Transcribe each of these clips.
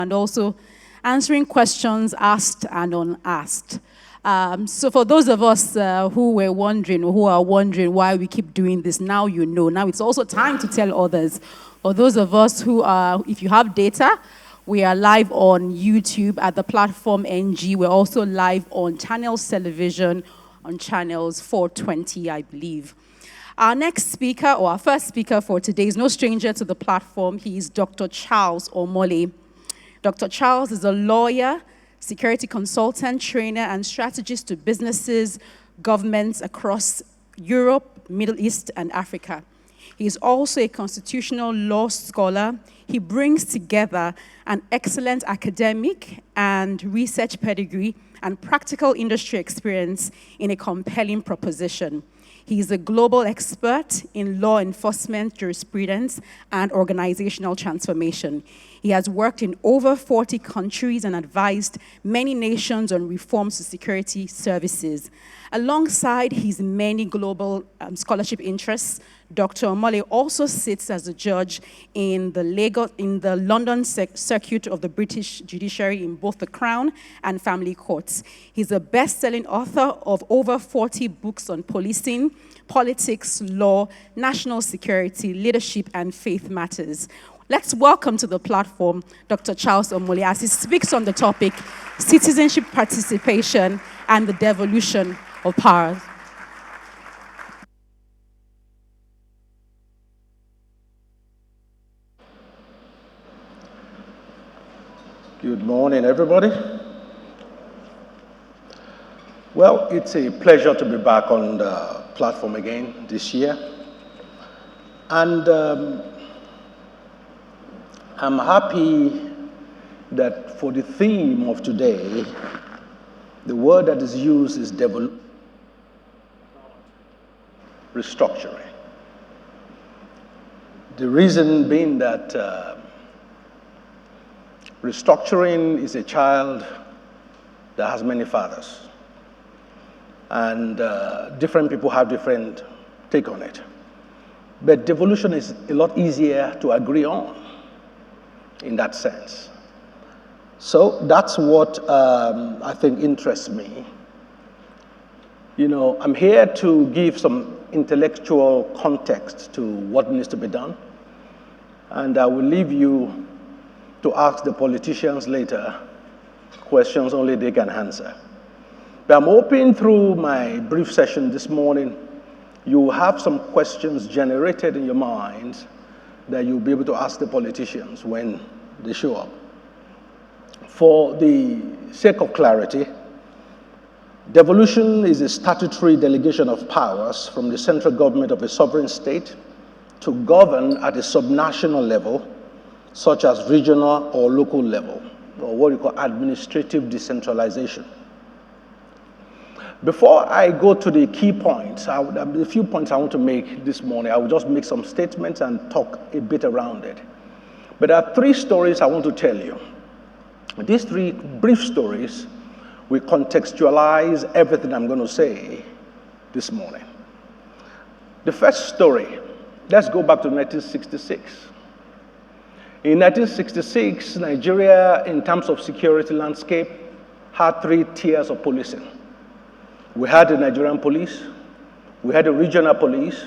and also answering questions asked and unasked. So for those of us who were wondering, or who are wondering why we keep doing this, now you know. Now it's also time to tell others. For those of us who are, if you have data, we are live on YouTube at the platform NG. We're also live on Channels Television on channels 420, I believe. Our next speaker, or our first speaker for today, is no stranger to the platform. He is Dr. Charles Omole. Dr. Charles is a lawyer, security consultant, trainer, and strategist to businesses, governments across Europe, Middle East, and Africa. He is also a constitutional law scholar. He brings together an excellent academic and research pedigree and practical industry experience in a compelling proposition. He is a global expert in law enforcement, jurisprudence, and organizational transformation. He has worked in over 40 countries and advised many nations on reforms to security services. Alongside his many global scholarship interests, Dr. Omole also sits as a judge in the London circuit of the British judiciary in both the Crown and family courts. He's a best-selling author of over 40 books on policing, politics, law, national security, leadership, and faith matters. Let's welcome to the platform Dr. Charles Omole as he speaks on the topic, citizenship participation and the devolution of power. Good morning, everybody. Well, it's a pleasure to be back on the platform again this year. And I'm happy that for the theme of today, the word that is used is restructuring. The reason being that restructuring is a child that has many fathers. And different people have different take on it. But devolution is a lot easier to agree on in that sense. So that's what I think interests me. You know, I'm here to give some intellectual context to what needs to be done. And I will leave you to ask the politicians later questions only they can answer. But I'm hoping through my brief session this morning, you will have some questions generated in your minds that you'll be able to ask the politicians when they show up. For the sake of clarity, devolution is a statutory delegation of powers from the central government of a sovereign state to govern at a subnational level, such as regional or local level, or what we call administrative decentralization. Before I go to the key points, a few points I want to make this morning. I will just make some statements and talk a bit around it. But there are three stories I want to tell you. These three brief stories will contextualize everything I'm going to say this morning. The first story, let's go back to 1966. In 1966, Nigeria, in terms of security landscape, had three tiers of policing. We had the Nigerian police, we had the regional police,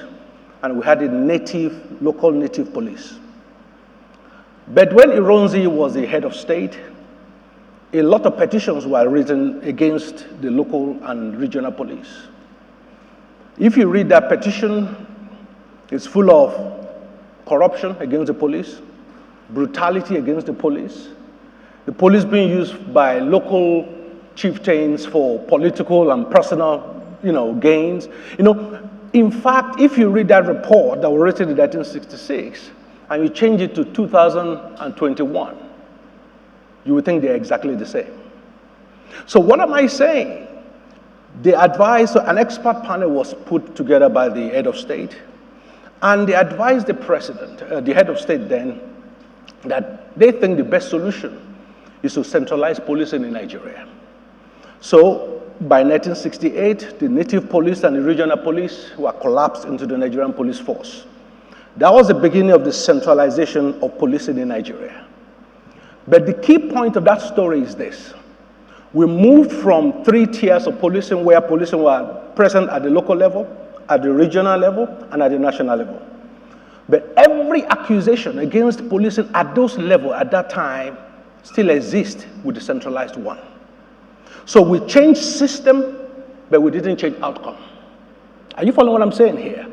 and we had the local native police. But when Ironsi was the head of state, a lot of petitions were written against the local and regional police. If you read that petition, it's full of corruption against the police, brutality against the police being used by local chieftains for political and personal, gains. In fact, if you read that report that was written in 1966 and you change it to 2021, you would think they're exactly the same. So what am I saying? An expert panel was put together by the head of state, and they advised the president, the head of state then, that they think the best solution is to centralize policing in Nigeria. So by 1968, the native police and the regional police were collapsed into the Nigerian police force. That was the beginning of the centralization of policing in Nigeria. But the key point of that story is this. We moved from 3 tiers of policing where policing were present at the local level, at the regional level, and at the national level. But every accusation against policing at those levels at that time still exists with the centralized one. So we changed system, but we didn't change outcome. Are you following what I'm saying here?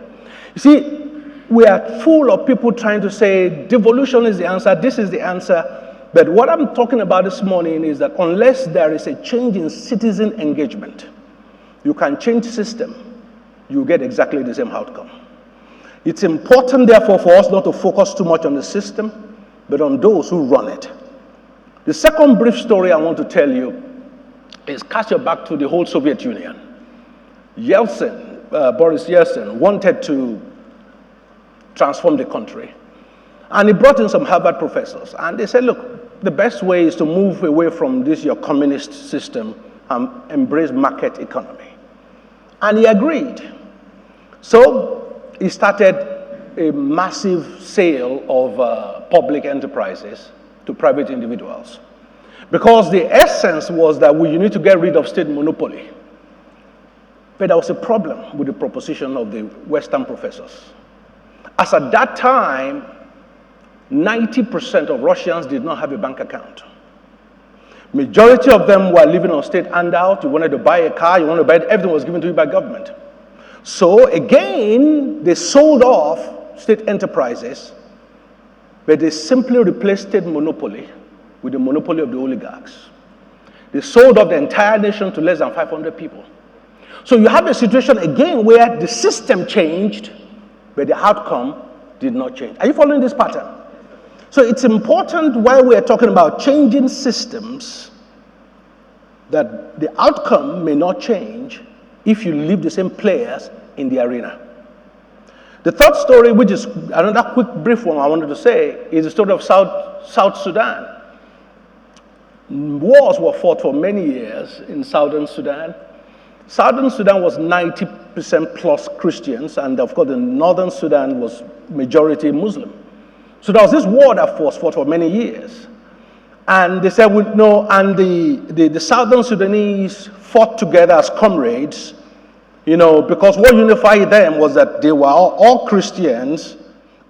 You see, we are full of people trying to say devolution is the answer, this is the answer. But what I'm talking about this morning is that unless there is a change in citizen engagement, you can change system, you get exactly the same outcome. It's important, therefore, for us not to focus too much on the system, but on those who run it. The second brief story I want to tell you is cast your back to the whole Soviet Union. Boris Yeltsin wanted to transform the country. And he brought in some Harvard professors. And they said, look, the best way is to move away from this, your communist system, and embrace market economy. And he agreed. So he started a massive sale of public enterprises to private individuals. Because the essence was that you need to get rid of state monopoly. But there was a problem with the proposition of the Western professors. As at that time, 90% of Russians did not have a bank account. Majority of them were living on state handout. You wanted to buy a car, you wanted to buy it, everything was given to you by government. So again, they sold off state enterprises, but they simply replaced state monopoly with the monopoly of the oligarchs. They sold off the entire nation to less than 500 people. So you have a situation again where the system changed, but the outcome did not change. Are you following this pattern? So it's important while we are talking about changing systems that the outcome may not change if you leave the same players in the arena. The third story, which is another quick brief one I wanted to say, is the story of South Sudan. Wars were fought for many years in Southern Sudan. Southern Sudan was 90% plus Christians, and of course the Northern Sudan was majority Muslim. So there was this war that was fought for many years. And they said, the Southern Sudanese fought together as comrades, because what unified them was that they were all Christians,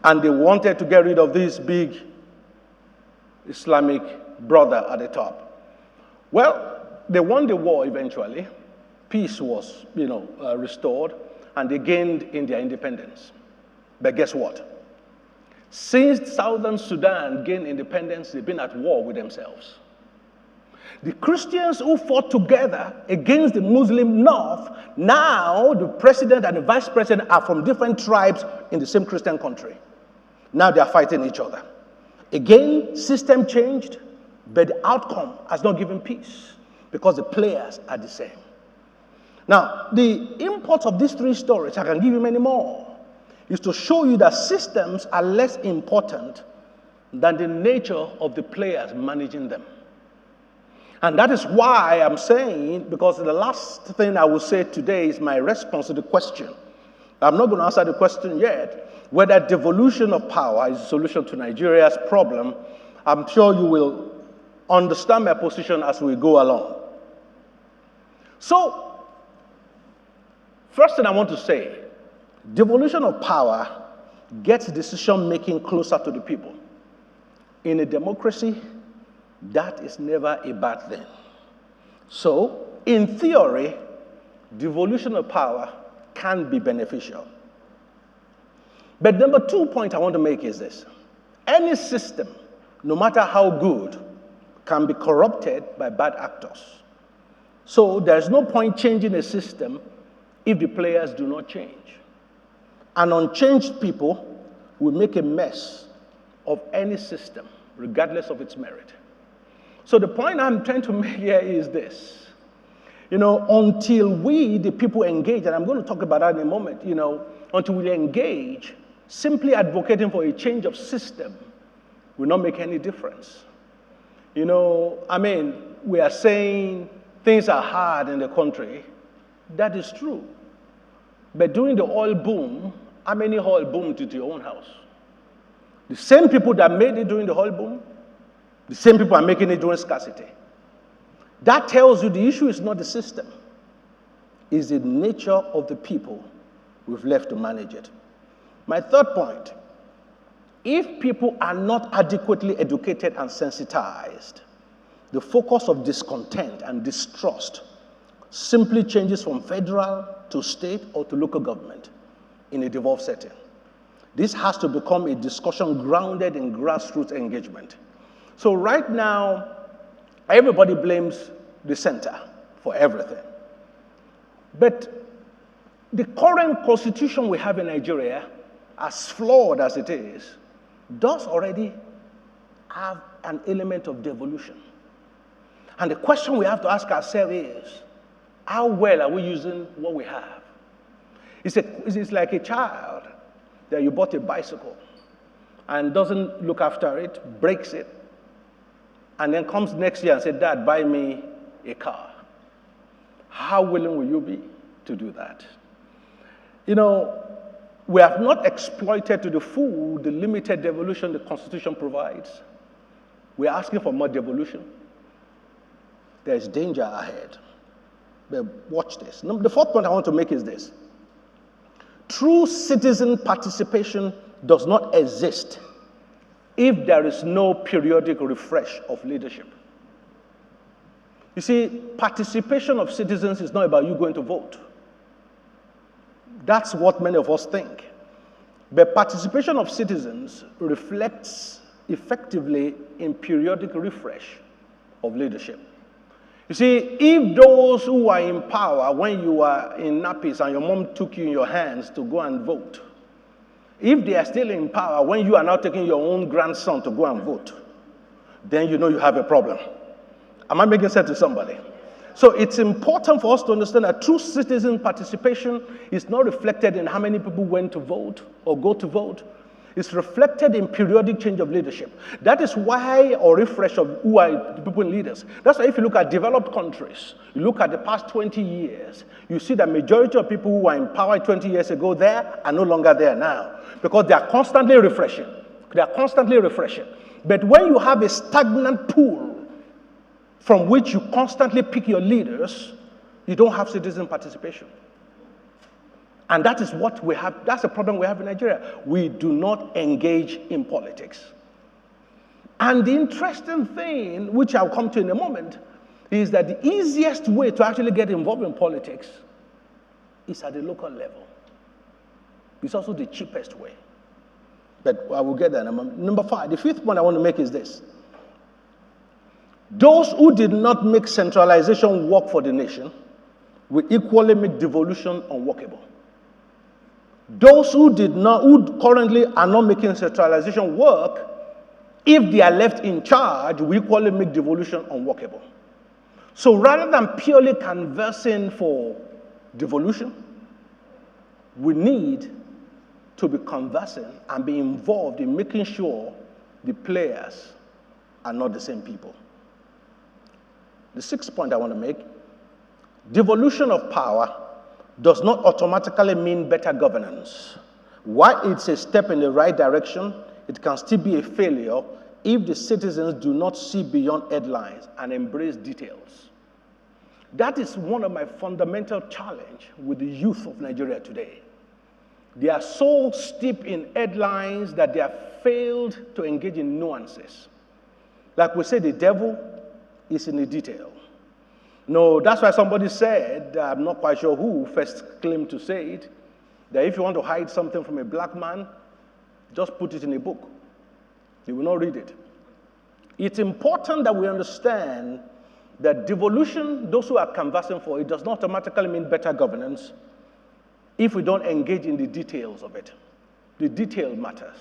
and they wanted to get rid of this big Islamic brother at the top. Well, they won the war eventually. Peace was, restored, and they gained in their independence. But guess what? Since Southern Sudan gained independence, they've been at war with themselves. The Christians who fought together against the Muslim North, now the president and the vice president are from different tribes in the same Christian country. Now they are fighting each other. Again, system changed, but the outcome has not given peace because the players are the same. Now, the import of these 3 stories, I can give you many more, is to show you that systems are less important than the nature of the players managing them. And that is why I'm saying, because the last thing I will say today is my response to the question. I'm not going to answer the question yet, whether devolution of power is a solution to Nigeria's problem. I'm sure you will understand my position as we go along. So, first thing I want to say, devolution of power gets decision-making closer to the people. In a democracy, that is never a bad thing. So, in theory, devolution of power can be beneficial. But number 2 point I want to make is this. Any system, no matter how good, can be corrupted by bad actors. So, there's no point changing a system if the players do not change. And unchanged people will make a mess of any system, regardless of its merit. So the point I'm trying to make here is this. Until we, the people, engage, and I'm going to talk about that in a moment, until we engage, simply advocating for a change of system will not make any difference. We are saying things are hard in the country. That is true. But during the oil boom, how many oil boomed into your own house? The same people that made it during the oil boom, The same people are making it during scarcity. That tells you the issue is not the system. It's the nature of the people we've left to manage it. My third point, if people are not adequately educated and sensitized, the focus of discontent and distrust simply changes from federal to state or to local government in a devolved setting. This has to become a discussion grounded in grassroots engagement. So right now, everybody blames the center for everything. But the current constitution we have in Nigeria, as flawed as it is, does already have an element of devolution. And the question we have to ask ourselves is, how well are we using what we have? It's like a child that you bought a bicycle and doesn't look after it, breaks it, and then comes next year and says, Dad, buy me a car. How willing will you be to do that? You know, we have not exploited to the full the limited devolution the Constitution provides. We're asking for more devolution. There's danger ahead. But watch this. The fourth point I want to make is this. True citizen participation does not exist if there is no periodic refresh of leadership. You see, participation of citizens is not about you going to vote. That's what many of us think. But participation of citizens reflects effectively in periodic refresh of leadership. You see, if those who are in power when you are in nappies and your mom took you in your hands to go and vote, if they are still in power when you are now taking your own grandson to go and vote, then you know you have a problem. Am I making sense to somebody? So it's important for us to understand that true citizen participation is not reflected in how many people went to vote or go to vote. It's reflected in periodic change of leadership. That is why, or refresh of who are the people in leaders. That's why if you look at developed countries, you look at the past 20 years, you see that majority of people who were in power 20 years ago there are no longer there now because they are constantly refreshing. They are constantly refreshing. But when you have a stagnant pool from which you constantly pick your leaders, you don't have citizen participation. And that is what we have, that's the problem we have in Nigeria. We do not engage in politics. And the interesting thing, which I'll come to in a moment, is that the easiest way to actually get involved in politics is at the local level. It's also the cheapest way. But I will get there in a moment. Number 5, the fifth point I want to make is this. Those who did not make centralization work for the nation will equally make devolution unworkable. Those who currently are not making centralization work, if they are left in charge, will equally make devolution unworkable. So rather than purely conversing for devolution, we need to be conversing and be involved in making sure the players are not the same people. The sixth point I want to make, devolution of power does not automatically mean better governance. While it's a step in the right direction, it can still be a failure if the citizens do not see beyond headlines and embrace details. That is one of my fundamental challenges with the youth of Nigeria today. They are so steeped in headlines that they have failed to engage in nuances. Like we say, the devil is in the detail. No, that's why somebody said, I'm not quite sure who first claimed to say it, that if you want to hide something from a black man, just put it in a book. He will not read it. It's important that we understand that devolution, those who are canvassing for it, does not automatically mean better governance if we don't engage in the details of it. The detail matters.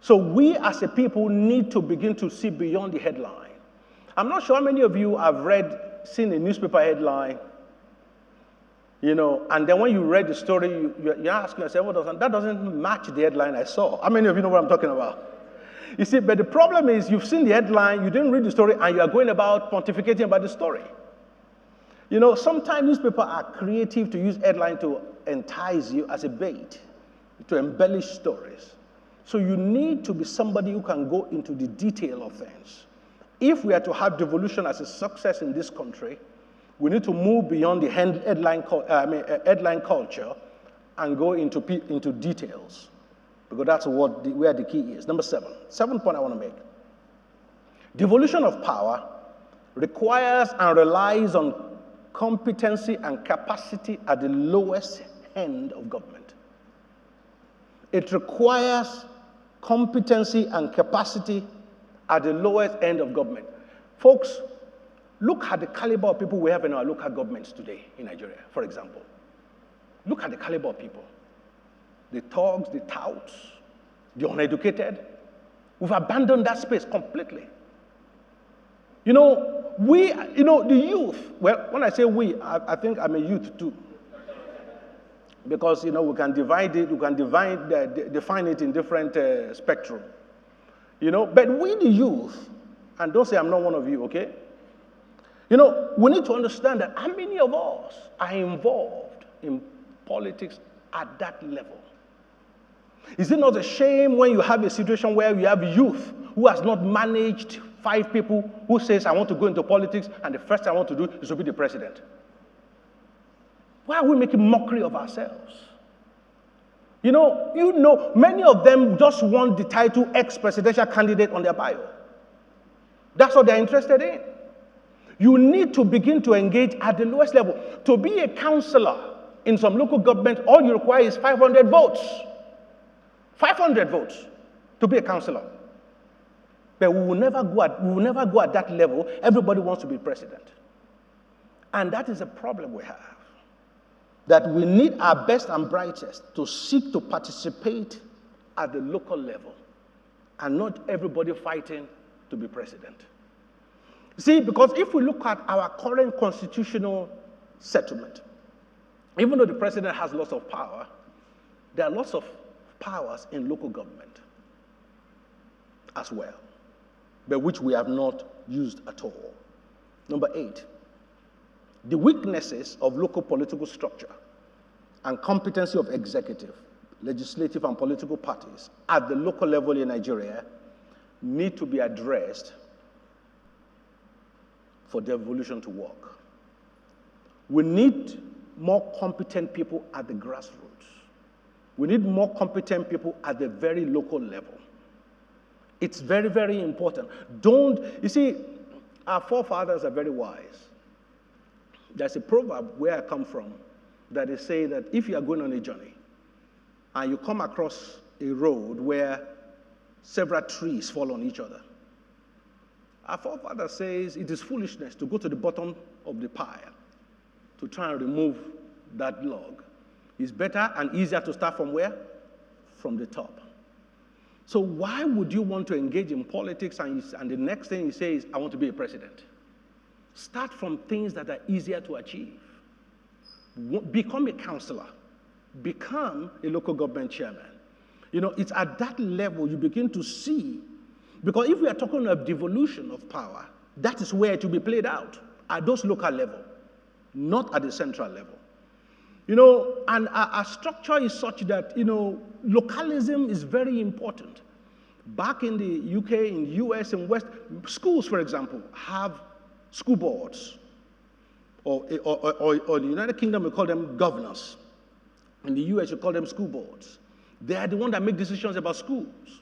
So we as a people need to begin to see beyond the headline. I'm not sure how many of you have seen a newspaper headline, and then when you read the story, you're asking yourself, that doesn't match the headline I saw. How many of you know what I'm talking about? You see, but the problem is you've seen the headline, you didn't read the story, and you are going about pontificating about the story. Sometimes newspapers are creative to use headline to entice you as a bait, to embellish stories. So you need to be somebody who can go into the detail of things If we are to have devolution as a success in this country, we need to move beyond the headline culture and go into details, because that's where the key is. Number 7. 7th point I want to make. Devolution of power requires and relies on competency and capacity at the lowest end of government. It requires competency and capacity at the lowest end of government. Folks, look at the caliber of people we have in our local governments today in Nigeria, for example. Look at the caliber of people. The thugs, the touts, the uneducated. We've abandoned that space completely. The youth, well, when I say we, I think I'm a youth too. Because, we can divide it, define it in different spectrum. But we, the youth, and don't say I'm not one of you, okay? We need to understand that how many of us are involved in politics at that level? Is it not a shame when you have a situation where you have youth who has not managed 5 people who says, I want to go into politics, and the first thing I want to do is to be the president? Why are we making mockery of ourselves? Many of them just want the title ex-presidential candidate on their bio. That's what they're interested in. You need to begin to engage at the lowest level. To be a councillor in some local government, all you require is 500 votes. 500 votes to be a councillor. But we will never go at that level. Everybody wants to be president. And that is a problem we have. That we need our best and brightest to seek to participate at the local level, and not everybody fighting to be president. See, because if we look at our current constitutional settlement, even though the president has lots of power, there are lots of powers in local government as well, but which we have not used at all. Number 8, the weaknesses of local political structure and competency of executive, legislative, and political parties at the local level in Nigeria need to be addressed for devolution to work. We need more competent people at the grassroots. We need more competent people at the very local level. It's very, very important. You see, our forefathers are very wise. There's a proverb where I come from that they say that if you are going on a journey and you come across a road where several trees fall on each other, our forefather says it is foolishness to go to the bottom of the pile to try and remove that log. It's better and easier to start from where? From the top. So why would you want to engage in politics and the next thing you say is, I want to be a president? Start from things that are easier to achieve. Become a councillor. Become a local government chairman. It's at that level you begin to see, because if we are talking of devolution of power, that is where it will be played out, at those local level, not at the central level. And our structure is such that, localism is very important. Back in the UK, in the US, and West, schools, for example, have school boards. Or in the United Kingdom, we call them governors. In the US, we call them school boards. They are the ones that make decisions about schools.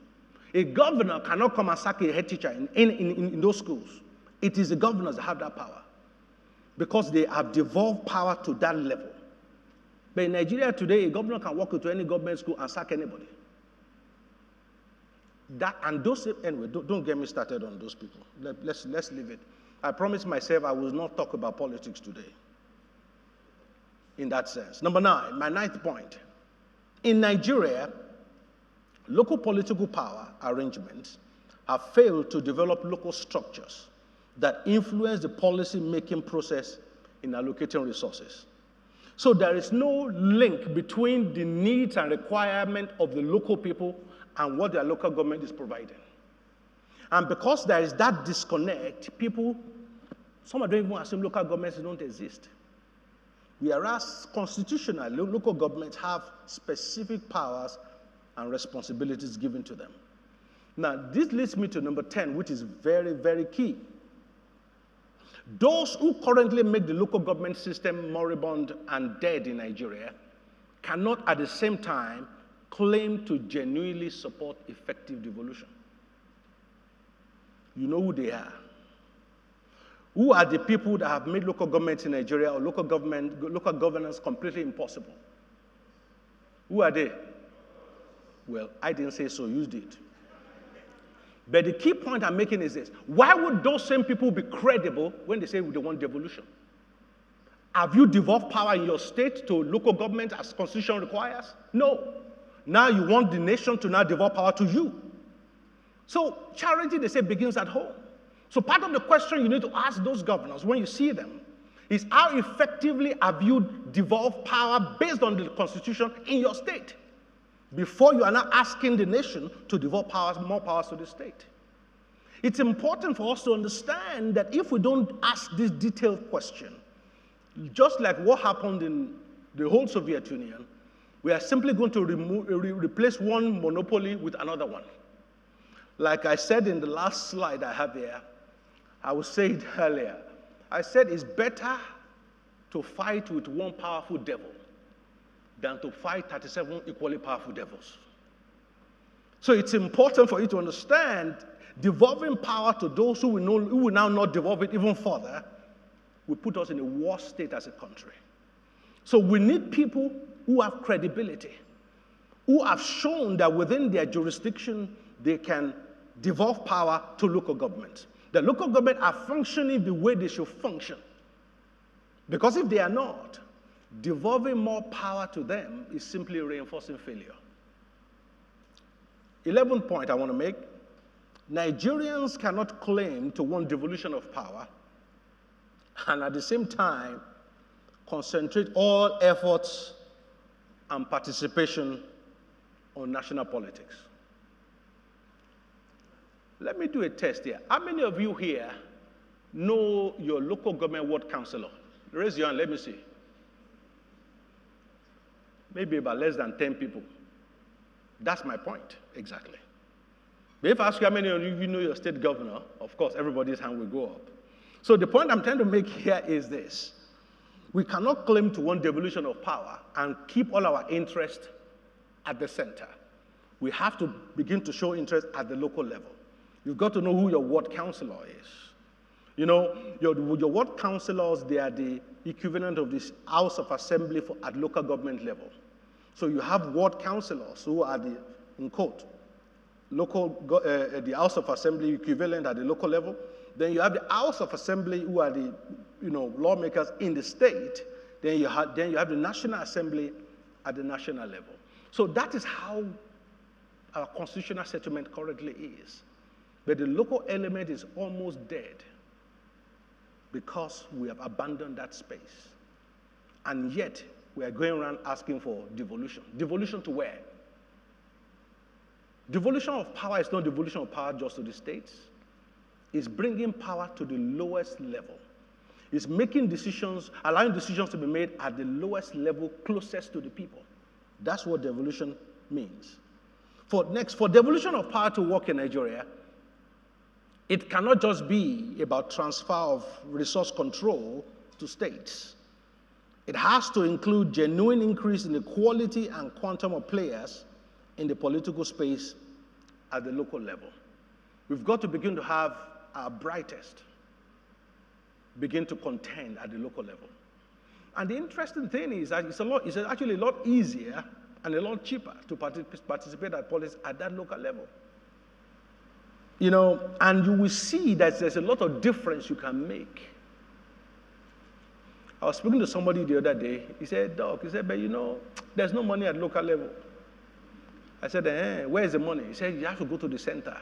A governor cannot come and sack a head teacher in those schools. It is the governors that have that power, because they have devolved power to that level. But in Nigeria today, a governor can walk into any government school and sack anybody. Anyway, don't get me started on those people. Let's leave it. I promised myself I will not talk about politics today in that sense. Number 9, my 9th point. In Nigeria, local political power arrangements have failed to develop local structures that influence the policy-making process in allocating resources. So there is no link between the needs and requirement of the local people and what their local government is providing. And because there is that disconnect, some don't even assume local governments don't exist. Whereas constitutionally, local governments have specific powers and responsibilities given to them. Now, this leads me to number 10, which is very, very key. Those who currently make the local government system moribund and dead in Nigeria cannot at the same time claim to genuinely support effective devolution. You know who they are. Who are the people that have made local government in Nigeria or local governance completely impossible? Who are they? Well, I didn't say so, you did. But the key point I'm making is this. Why would those same people be credible when they say they want devolution? Have you devolved power in your state to local government as Constitution requires? No. Now you want the nation to now devolve power to you. So charity, they say, begins at home. So part of the question you need to ask those governors when you see them is how effectively have you devolved power based on the Constitution in your state before you are now asking the nation to devolve more powers to the state. It's important for us to understand that if we don't ask this detailed question, just like what happened in the whole Soviet Union, we are simply going to replace one monopoly with another one. Like I said in the last slide I have here, I will say it earlier. I said it's better to fight with one powerful devil than to fight 37 equally powerful devils. So it's important for you to understand devolving power to those who will now not devolve it even further will put us in a worse state as a country. So we need people who have credibility, who have shown that within their jurisdiction they can devolve power to local government. The local government are functioning the way they should function. Because if they are not, devolving more power to them is simply reinforcing failure. 11th point I want to make, Nigerians cannot claim to want devolution of power and at the same time concentrate all efforts and participation on national politics. Let me do a test here. How many of you here know your local government ward councillor? Raise your hand, let me see. Maybe about less than 10 people. That's my point, exactly. But if I ask you how many of you know your state governor, of course, everybody's hand will go up. So the point I'm trying to make here is this. We cannot claim to want devolution of power and keep all our interest at the center. We have to begin to show interest at the local level. You've got to know who your ward councillor is. You know, your ward councillors, they are the equivalent of this House of Assembly at local government level. So you have ward councillors who are the, in quote, the House of Assembly equivalent at the local level. Then you have the House of Assembly who are the, lawmakers in the state. Then you have the National Assembly at the national level. So that is how our constitutional settlement currently is. But the local element is almost dead because we have abandoned that space. And yet, we are going around asking for devolution. Devolution to where? Devolution of power is not devolution of power just to the states. It's bringing power to the lowest level. It's making decisions, allowing decisions to be made at the lowest level closest to the people. That's what devolution means. For devolution of power to work in Nigeria, it cannot just be about transfer of resource control to states. It has to include genuine increase in the quality and quantum of players in the political space at the local level. We've got to begin to have our brightest begin to contend at the local level. And the interesting thing is that it's actually a lot easier and a lot cheaper to participate at politics at that local level. And you will see that there's a lot of difference you can make. I was speaking to somebody the other day. He said, Doc, but there's no money at local level. I said, where is the money? He said, you have to go to the center.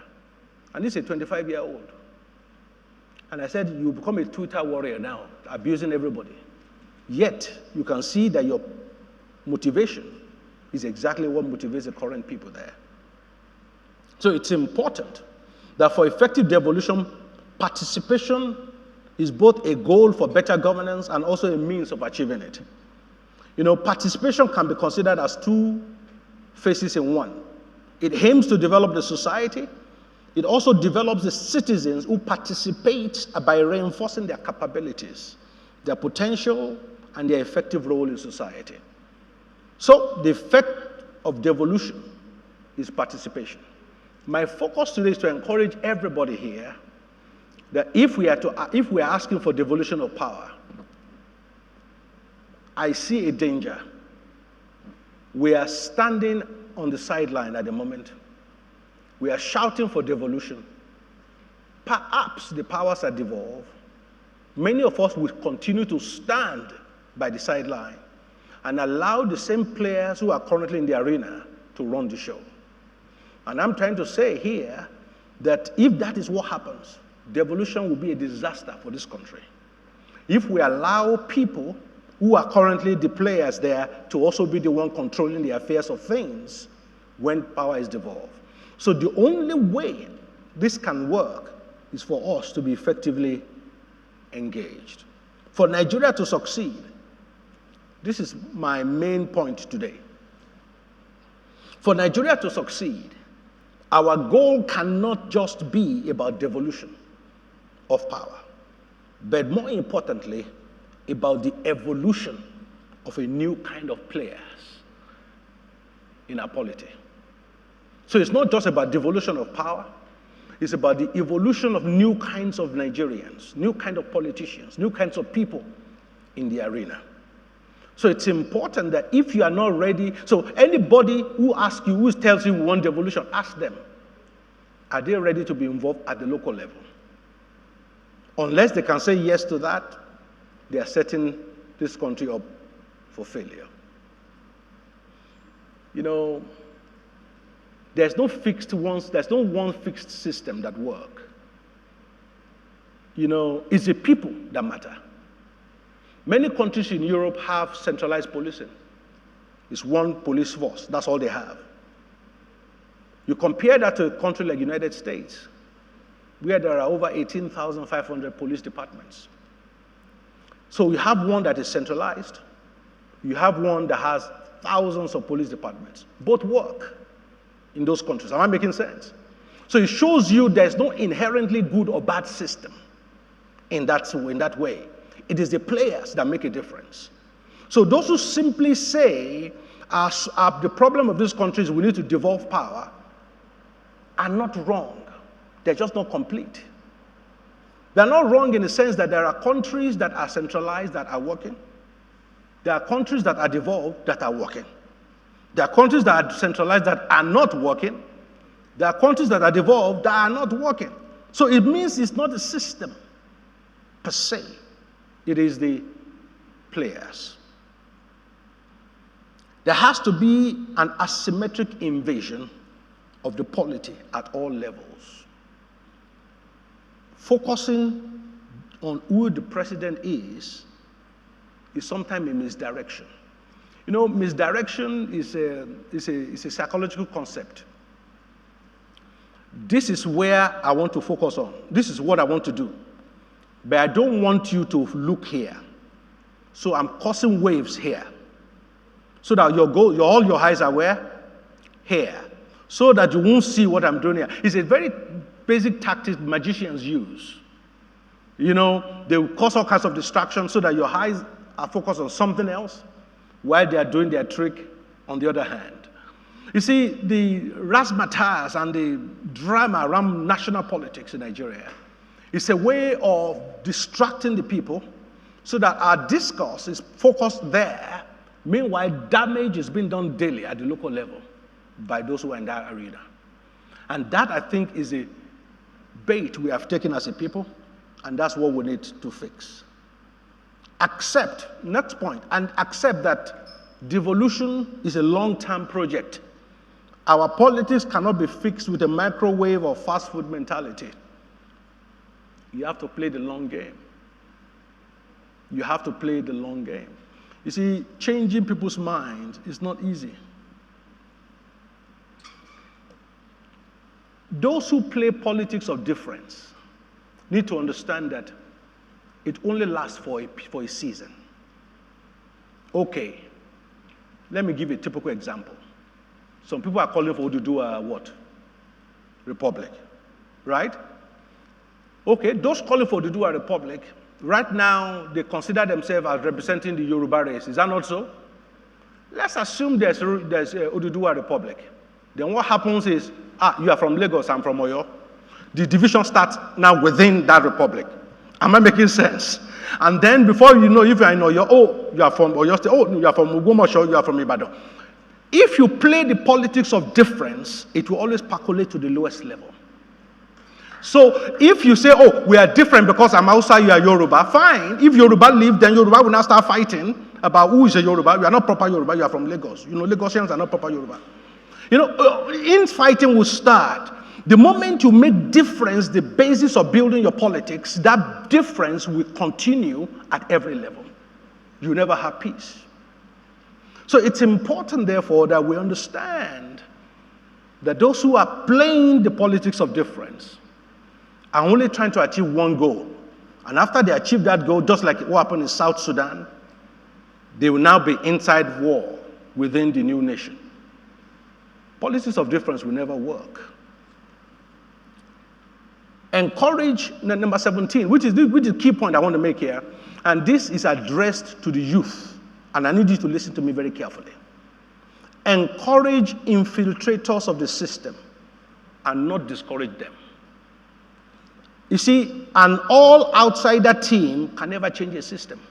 And this is a 25-year-old. And I said, you become a Twitter warrior now, abusing everybody. Yet, you can see that your motivation is exactly what motivates the current people there. So it's important that for effective devolution, participation is both a goal for better governance and also a means of achieving it. Participation can be considered as two faces in one. It aims to develop the society It also develops the citizens who participate by reinforcing their capabilities, their potential, and their effective role in society. So the effect of devolution is participation. My focus today is to encourage everybody here that if we are asking for devolution of power, I see a danger. We are standing on the sideline at the moment. We are shouting for devolution. Perhaps the powers are devolved. Many of us will continue to stand by the sideline and allow the same players who are currently in the arena to run the show. And I'm trying to say here that if that is what happens, devolution will be a disaster for this country. If we allow people who are currently the players there to also be the one controlling the affairs of things when power is devolved. So the only way this can work is for us to be effectively engaged. For Nigeria to succeed, this is my main point today. For Nigeria to succeed, our goal cannot just be about devolution of power, but more importantly, about the evolution of a new kind of players in our polity. So it's not just about devolution of power, it's about the evolution of new kinds of Nigerians, new kind of politicians, new kinds of people in the arena. So it's important that if you are not ready, so anybody who asks you, who tells you we want devolution, ask them, are they ready to be involved at the local level? Unless they can say yes to that, they are setting this country up for failure. You know, there's no one fixed system that works. You know, it's the people that matter. Many countries in Europe have centralized policing. It's one police force, that's all they have. You compare that to a country like the United States, where there are over 18,500 police departments. So you have one that is centralized, you have one that has thousands of police departments. Both work in those countries. Am I making sense? So it shows you there's no inherently good or bad system in that way. It is the players that make a difference. So those who simply say the problem of this country is we need to devolve power are not wrong. They're just not complete. They're not wrong in the sense that there are countries that are centralized that are working. There are countries that are devolved that are working. There are countries that are centralized that are not working. There are countries that are devolved that are not working. So it means it's not a system per se. It is the players. There has to be an asymmetric invasion of the polity at all levels. Focusing on who the president is sometimes a misdirection. You know, misdirection is a psychological concept. This is where I want to focus on. This is what I want to do. But I don't want you to look here. So I'm causing waves here. So that all your eyes are where? Here. So that you won't see what I'm doing here. It's a very basic tactic magicians use. You know, they will cause all kinds of distractions so that your eyes are focused on something else while they are doing their trick on the other hand. You see, the razzmatazz and the drama around national politics in Nigeria is a way of distracting the people so that our discourse is focused there. Meanwhile, damage is being done daily at the local level by those who are in that arena. And that, I think, is a bait we have taken as a people, and that's what we need to fix. Next point, and accept that devolution is a long-term project. Our politics cannot be fixed with a microwave or fast food mentality. You have to play the long game. You have to play the long game. You see, changing people's minds is not easy. Those who play politics of difference need to understand that it only lasts for a season. Okay, let me give you a typical example. Some people are calling for Oduduwa what? Republic. right? Okay, those calling for the Oduduwa Republic, right now they consider themselves as representing the Yoruba race. Is that not so? Let's assume there's Oduduwa Republic. Then what happens is, you are from Lagos, I'm from Oyo. The division starts now within that republic. Am I making sense? And then before you know, if you are in Oyo, you are from Oyo State, you are from Ogbomoso, you are from Ibadan. If you play the politics of difference, it will always percolate to the lowest level. So if you say, we are different because I'm Hausa, you are Yoruba, fine. If Yoruba leave, then Yoruba will now start fighting about who is a Yoruba. You are not proper Yoruba, you are from Lagos. Lagosians are not proper Yoruba. Infighting will start. The moment you make difference the basis of building your politics, that difference will continue at every level. You never have peace. So it's important, therefore, that we understand that those who are playing the politics of difference are only trying to achieve one goal. And after they achieve that goal, just like what happened in South Sudan, they will now be inside war within the new nation. Politics of difference will never work. Encourage, number 17, which is the key point I want to make here, and this is addressed to the youth, and I need you to listen to me very carefully. Encourage infiltrators of the system and not discourage them. You see, an all-outsider team can never change a system.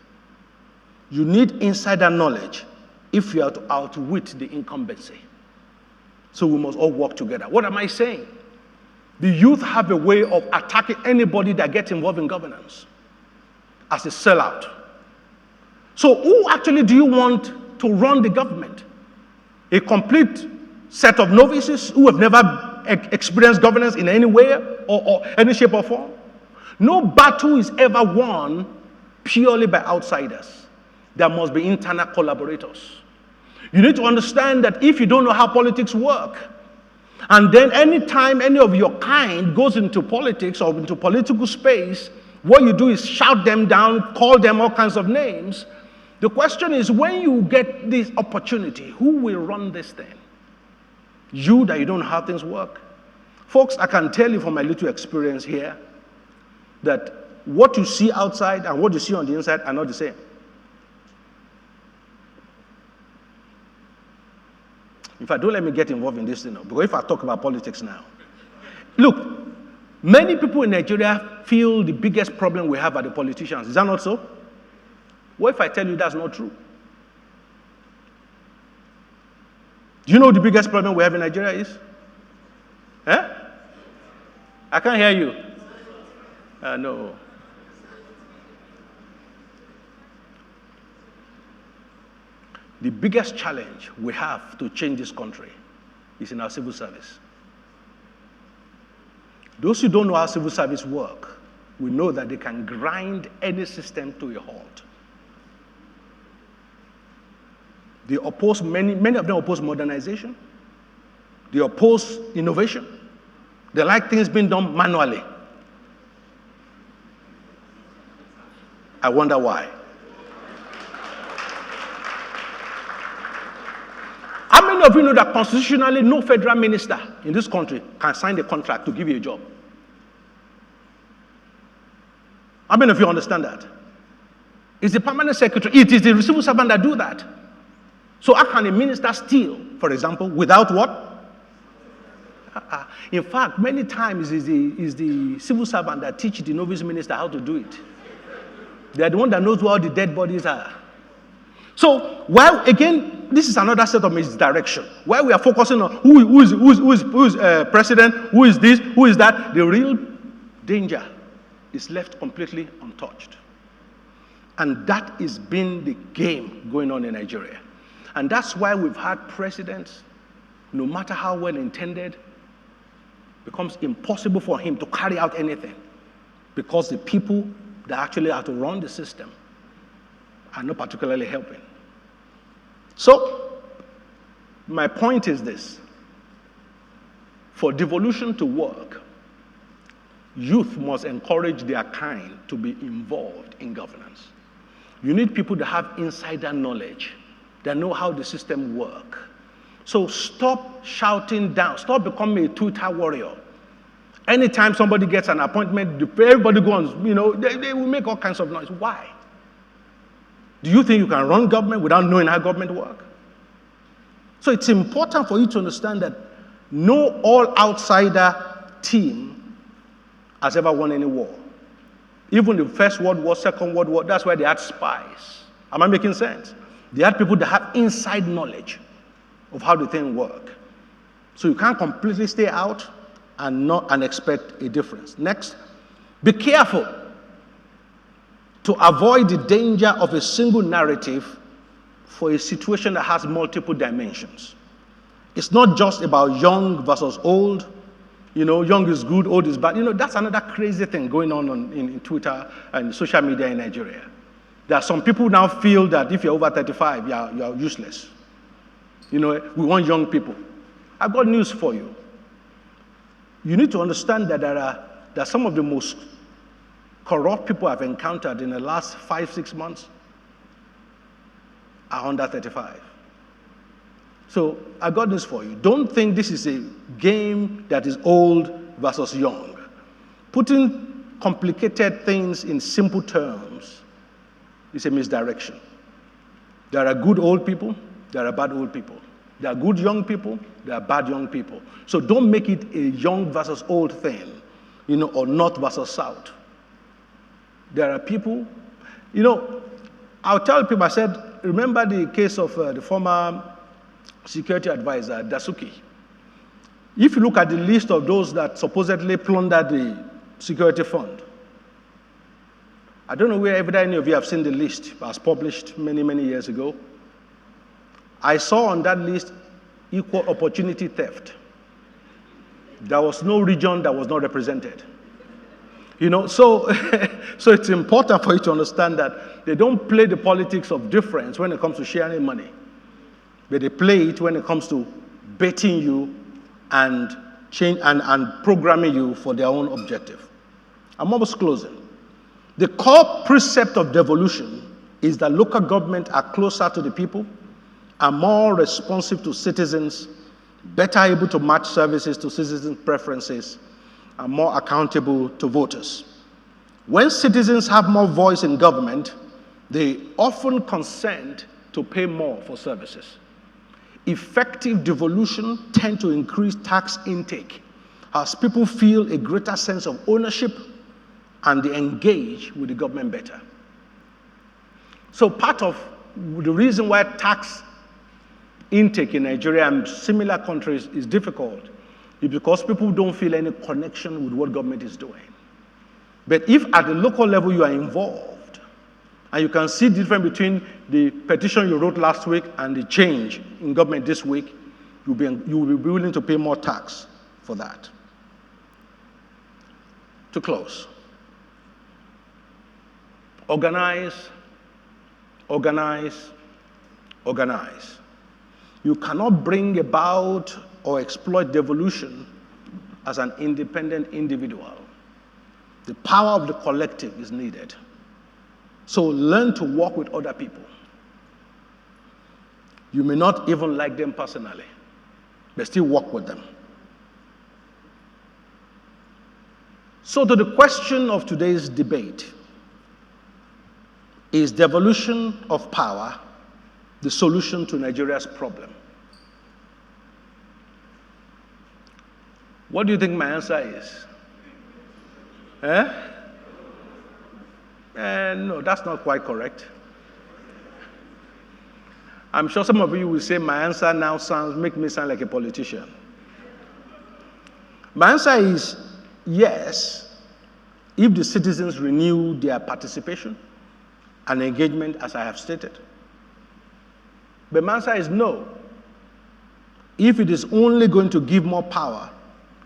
You need insider knowledge if you are to outwit the incumbency. So we must all work together. What am I saying? The youth have a way of attacking anybody that gets involved in governance as a sellout. So who actually do you want to run the government? A complete set of novices who have never experienced governance in any way or any shape or form? No battle is ever won purely by outsiders. There must be internal collaborators. You need to understand that if you don't know how politics work, and then anytime any of your kind goes into politics or into political space, what you do is shout them down, call them all kinds of names. The question is, when you get this opportunity, who will run this thing? You that you don't know how things work? Folks, I can tell you from my little experience here that what you see outside and what you see on the inside are not the same. In fact, don't let me get involved in this, because if I talk about politics now. Look, many people in Nigeria feel the biggest problem we have are the politicians. Is that not so? What if I tell you that's not true? Do you know what the biggest problem we have in Nigeria is? I can't hear you. No. The biggest challenge we have to change this country is in our civil service. Those who don't know how civil service work will know that they can grind any system to a halt. They oppose, many of them oppose modernization. They oppose innovation. They like things being done manually. I wonder why. How many of you know that constitutionally no federal minister in this country can sign a contract to give you a job? How many of you understand that? It's the permanent secretary, it is the civil servant that do that. So how can a minister steal, for example, without what? In fact, many times it's the civil servant that teach the novice minister how to do it. They are the one that knows where all the dead bodies are. So, while again, this is another set of misdirection. While we are focusing on who is president, who is this, who is that, the real danger is left completely untouched. And that has been the game going on in Nigeria. And that's why we've had presidents, no matter how well intended, becomes impossible for him to carry out anything because the people that actually have to run the system are not particularly helping. So, my point is this. For devolution to work, youth must encourage their kind to be involved in governance. You need people that have insider knowledge, that know how the system works. So stop shouting down, stop becoming a Twitter warrior Anytime somebody gets an appointment, everybody goes, they will make all kinds of noise. Why? Do you think you can run government without knowing how government works? So it's important for you to understand that no all-outsider team has ever won any war. Even the First World War, Second World War, that's why they had spies. Am I making sense? They had people that have inside knowledge of how the thing works. So you can't completely stay out and expect a difference. Next, be careful to avoid the danger of a single narrative for a situation that has multiple dimensions. It's not just about young versus old. Young is good, old is bad. That's another crazy thing going on in Twitter and social media in Nigeria. There are some people now feel that if you're over 35, you're useless. We want young people. I've got news for you. You need to understand that there are some of the most corrupt people I've encountered in the last 5-6 months are under 35. So I got this for you. Don't think this is a game that is old versus young. Putting complicated things in simple terms is a misdirection. There are good old people, there are bad old people. There are good young people, there are bad young people. So don't make it a young versus old thing, or north versus south. There are people, I'll tell people, I said, remember the case of the former security advisor, Dasuki. If you look at the list of those that supposedly plundered the security fund, I don't know whether any of you have seen the list. It was published many, many years ago. I saw on that list equal opportunity theft. There was no region that was not represented. So it's important for you to understand that they don't play the politics of difference when it comes to sharing money, but they play it when it comes to baiting you and programming you for their own objective. I'm almost closing. The core precept of devolution is that local government are closer to the people, are more responsive to citizens, better able to match services to citizens' preferences, and more accountable to voters. When citizens have more voice in government, they often consent to pay more for services. Effective devolution tend to increase tax intake as people feel a greater sense of ownership and they engage with the government better. So part of the reason why tax intake in Nigeria and similar countries is difficult is because people don't feel any connection with what government is doing. But if at the local level you are involved, and you can see the difference between the petition you wrote last week and the change in government this week, you will be willing to pay more tax for that. To close, organize, organize, organize. You cannot bring about or exploit devolution as an independent individual. The power of the collective is needed. So learn to work with other people. You may not even like them personally, but still work with them. So to the question of today's debate, is devolution of power the solution to Nigeria's problem? What do you think my answer is? No, that's not quite correct. I'm sure some of you will say my answer now make me sound like a politician. My answer is yes, if the citizens renew their participation and engagement as I have stated. But my answer is no, if it is only going to give more power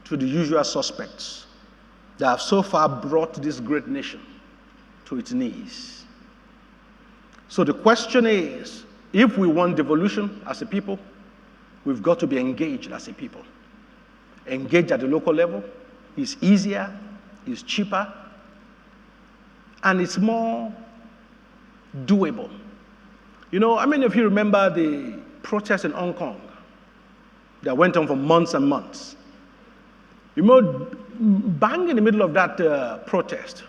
to the usual suspects that have so far brought this great nation to its knees. So the question is, if we want devolution as a people, we've got to be engaged as a people. Engaged at the local level is easier, is cheaper, and it's more doable. How many of you remember the protests in Hong Kong that went on for months and months? bang in the middle of that protest,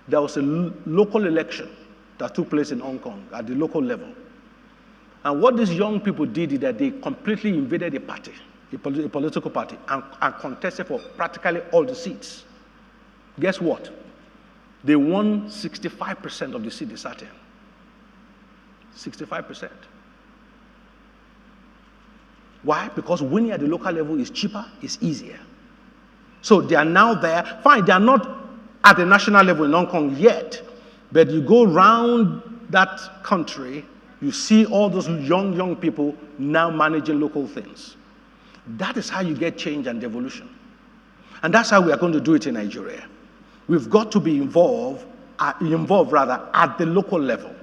there was a local election that took place in Hong Kong at the local level. And what these young people did is that they completely invaded a party, a political party, and contested for practically all the seats. Guess what? They won 65% of the seats they sat in. 65%. Why? Because winning at the local level is cheaper, it's easier. So they are now there. Fine, they are not at the national level in Hong Kong yet, but you go around that country, you see all those young people now managing local things. That is how you get change and devolution. And that's how we are going to do it in Nigeria. We've got to be involved at the local level.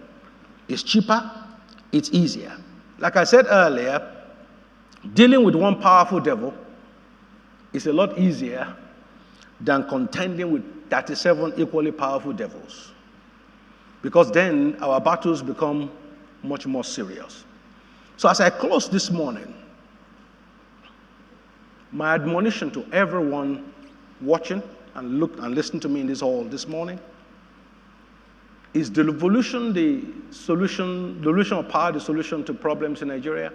It's cheaper, it's easier. Like I said earlier, dealing with one powerful devil is a lot easier than contending with 37 equally powerful devils. Because then our battles become much more serious. So as I close this morning, my admonition to everyone watching and listen to me in this hall this morning is devolution the solution, devolution of power, the solution to problems in Nigeria?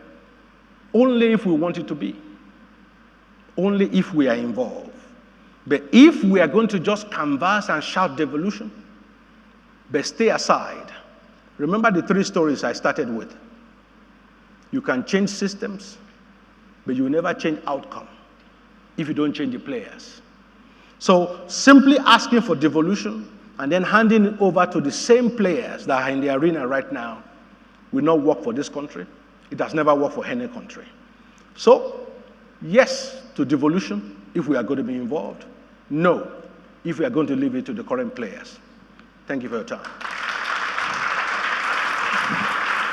Only if we want it to be. Only if we are involved. But if we are going to just canvass and shout devolution, but stay aside. Remember the 3 stories I started with. You can change systems, but you will never change outcome if you don't change the players. So simply asking for devolution and then handing it over to the same players that are in the arena right now will not work for this country. It has never worked for any country. So, yes to devolution if we are going to be involved. No, if we are going to leave it to the current players. Thank you for your time.